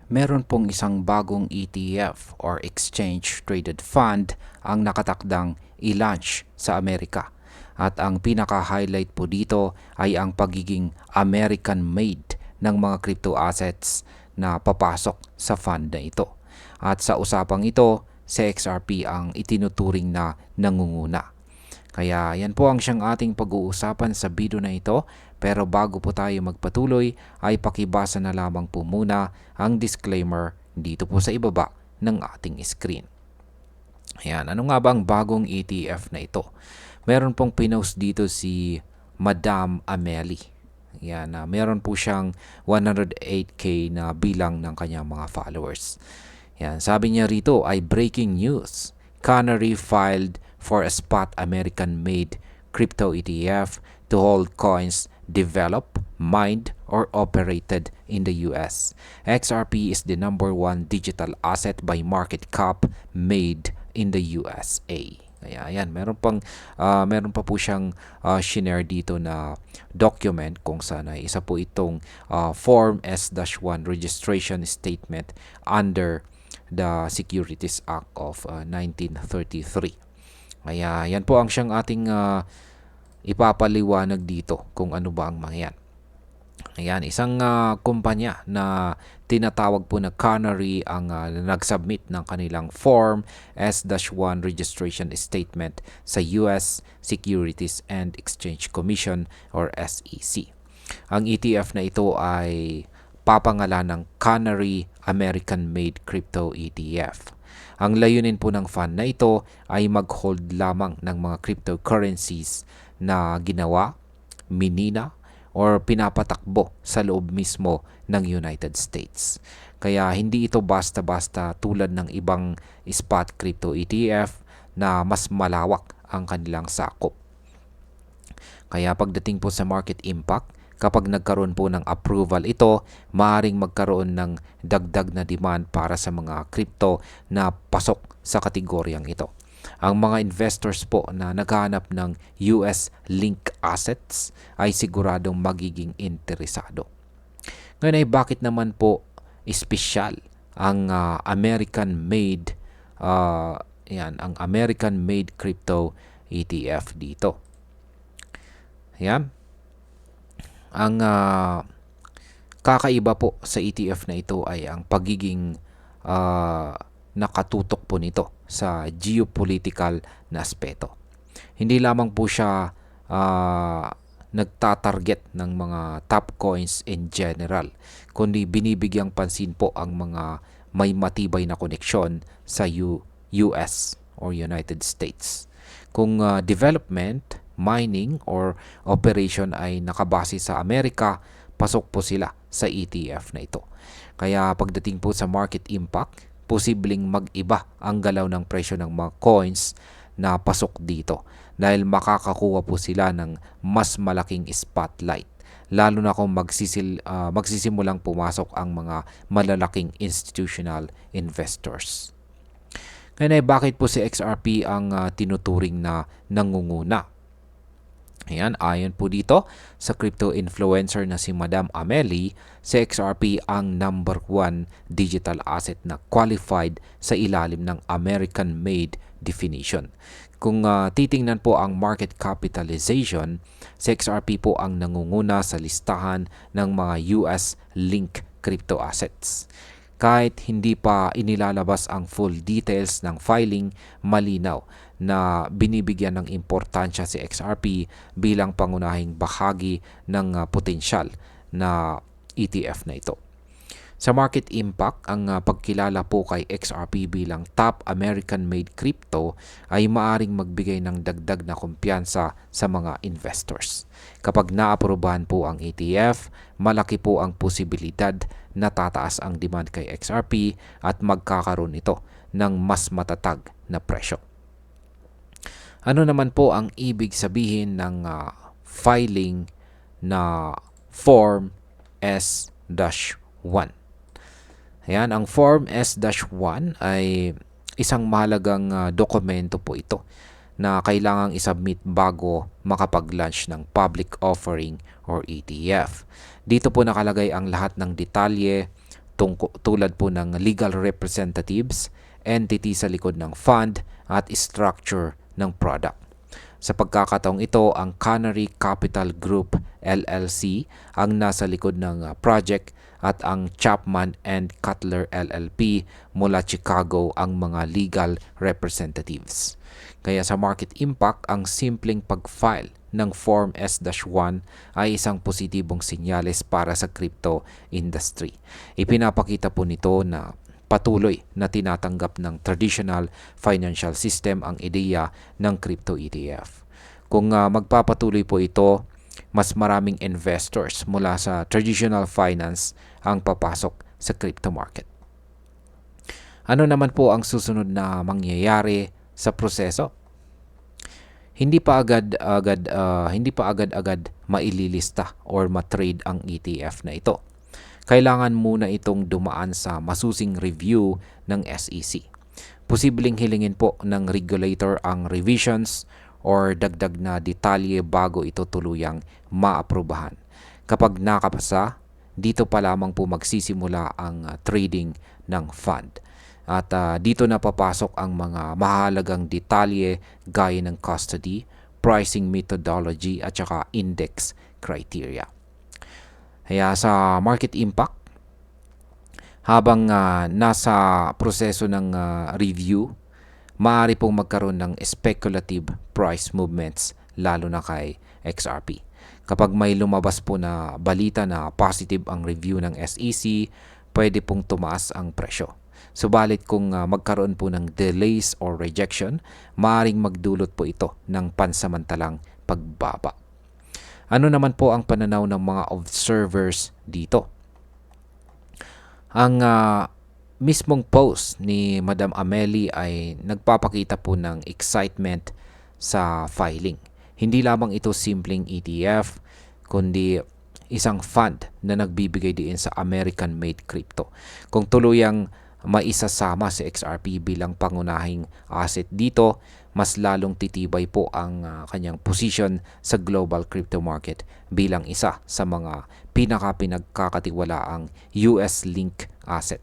meron pong isang bagong ETF or Exchange Traded Fund ang nakatakdang i-launch sa Amerika. At ang pinaka-highlight po dito ay ang pagiging American-made ng mga crypto assets na papasok sa fund na ito. At sa usapang ito, si XRP ang itinuturing na nangunguna. Kaya yan po ang siyang ating pag-uusapan sa video na ito. Pero bago po tayo magpatuloy ay pakibasa na lamang po muna ang disclaimer dito po sa ibaba ng ating screen. Ayan, ano nga ba ang bagong ETF na ito? Meron pong pinost dito si Madam Amelie. Ayan, meron po siyang 108k na bilang ng kanyang mga followers. Ayan, sabi niya rito ay breaking news. Canary filed for a spot American-made crypto ETF to hold coins developed, mined, or operated in the US. XRP is the #1 digital asset by market cap made in the USA. Kaya ayan, meron pa po siyang shinare dito na document kung saan ay isa po itong Form S-1 registration statement under the Securities Act of 1933. Kaya yan po ang siyang ating ipapaliwanag dito kung ano ba ang mga yan. Ayan, isang kumpanya na tinatawag po na Canary ang nag-submit ng kanilang Form S-1 registration statement sa US Securities and Exchange Commission or SEC. Ang ETF na ito ay papangalan ng Canary American-made Crypto ETF. Ang layunin po ng fund na ito ay mag-hold lamang ng mga cryptocurrencies na ginawa, minina, or pinapatakbo sa loob mismo ng United States. Kaya hindi ito basta-basta tulad ng ibang spot crypto ETF na mas malawak ang kanilang sakop. Kaya pagdating po sa market impact, kapag nagkaroon po ng approval ito, maaaring magkaroon ng dagdag na demand para sa mga crypto na pasok sa kategoryang ito. Ang mga investors po na naghahanap ng US link assets ay siguradong magiging interesado. Ngayon ay bakit naman po espesyal ang American-made ang American-made crypto ETF dito? Ayan. Ang kakaiba po sa ETF na ito ay ang pagiging nakatutok po nito sa geopolitical na aspeto. Hindi lamang po siya nagtatarget ng mga top coins in general, kundi binibigyang pansin po ang mga may matibay na koneksyon sa US or United States. Kung development, mining, or operation ay nakabase sa Amerika, pasok po sila sa ETF na ito. Kaya pagdating po sa market impact, posibleng mag-iba ang galaw ng presyo ng mga coins na pasok dito dahil makakakuha po sila ng mas malaking spotlight, lalo na kung magsisimulang pumasok ang mga malalaking institutional investors. Kaya bakit po si XRP ang tinuturing na nangunguna? Ayan, ayon po dito sa crypto influencer na si Madam Amelie, si XRP ang #1 digital asset na qualified sa ilalim ng American-made definition. Kung titingnan po ang market capitalization, si XRP po ang nangunguna sa listahan ng mga US link crypto assets. Kahit hindi pa inilalabas ang full details ng filing, malinaw na binibigyan ng importansya si XRP bilang pangunahing bahagi ng potensyal na ETF na ito. Sa market impact, ang pagkilala po kay XRP bilang top American-made crypto ay maaring magbigay ng dagdag na kumpiyansa sa mga investors. Kapag naaprubahan po ang ETF, malaki po ang posibilidad na tataas ang demand kay XRP at magkakaroon ito ng mas matatag na presyo. Ano naman po ang ibig sabihin ng filing na Form S-1? Ayan, ang Form S-1 ay isang mahalagang dokumento po ito na kailangang isubmit bago makapag-launch ng public offering or ETF. Dito po nakalagay ang lahat ng detalye tulad po ng legal representatives, entity sa likod ng fund, at structure ng product. Sa pagkakataong ito, ang Canary Capital Group LLC ang nasa likod ng project at ang Chapman and Cutler LLP mula Chicago ang mga legal representatives. Kaya sa market impact, ang simpleng pag-file ng Form S-1 ay isang positibong senyales para sa crypto industry. Ipinapakita po nito na patuloy na tinatanggap ng traditional financial system ang ideya ng crypto ETF. Kung magpapatuloy po ito, mas maraming investors mula sa traditional finance ang papasok sa crypto market. Ano naman po ang susunod na mangyayari sa proseso? Hindi pa agad-agad maililista or matrade ang ETF na ito. Kailangan muna itong dumaan sa masusing review ng SEC. Posibleng hilingin po ng regulator ang revisions or dagdag na detalye bago ito tuluyang maaprubahan. Kapag nakapasa, dito pa lamang po magsisimula ang trading ng fund. At dito na papasok ang mga mahalagang detalye gaya ng custody, pricing methodology at saka index criteria. Kaya sa market impact, habang nasa proseso ng review, maaari pong magkaroon ng speculative price movements lalo na kay XRP. Kapag may lumabas po na balita na positive ang review ng SEC, pwede pong tumaas ang presyo. Subalit kung magkaroon po ng delays or rejection, maaaring magdulot po ito ng pansamantalang pagbaba. Ano naman po ang pananaw ng mga observers dito? Ang mismong post ni Madam Amelie ay nagpapakita po ng excitement sa filing. Hindi lamang ito simpleng ETF, kundi isang fund na nagbibigay din sa American-made crypto. Kung tuluyang maisasama si XRP bilang pangunahing asset dito, mas lalong titibay po ang kanyang position sa global crypto market bilang isa sa mga pinagkakatiwalaang US-linked asset.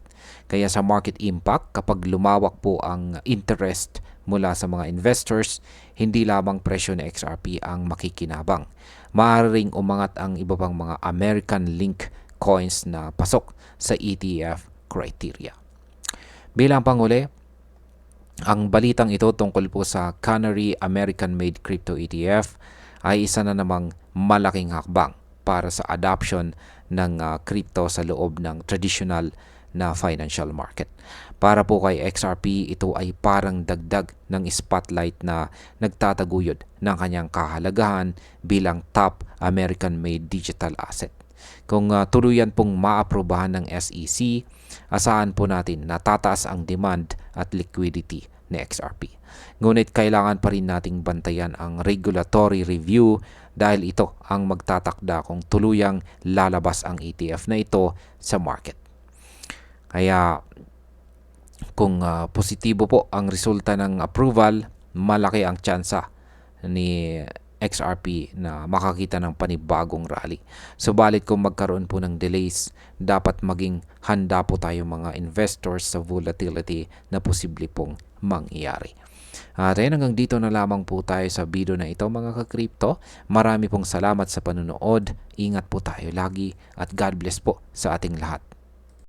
Kaya sa market impact, kapag lumawak po ang interest mula sa mga investors, hindi lamang presyo ng XRP ang makikinabang. Maaaring umangat ang iba pang mga American-linked coins na pasok sa ETF criteria. Bilang panghuli, ang balitang ito tungkol po sa Canary American-made crypto ETF ay isa na namang malaking hakbang para sa adoption ng crypto sa loob ng traditional na financial market. Para po kay XRP, ito ay parang dagdag ng spotlight na nagtataguyod ng kanyang kahalagahan bilang top American-made digital asset. Kung tuluyan pong maaprubahan ng SEC, asahan po natin na tataas ang demand at liquidity ni XRP. Ngunit kailangan pa rin nating bantayan ang regulatory review dahil ito ang magtatakda kung tuluyang lalabas ang ETF na ito sa market. Kaya kung positibo po ang resulta ng approval, malaki ang tsansa ni XRP na makakita ng panibagong rally. Subalit kung magkaroon po ng delays, dapat maging handa po tayo mga investors sa volatility na posible pong mangyari. At ayun, hanggang dito na lamang po tayo sa video na ito mga ka-crypto. Marami pong salamat sa panonood. Ingat po tayo lagi at God bless po sa ating lahat.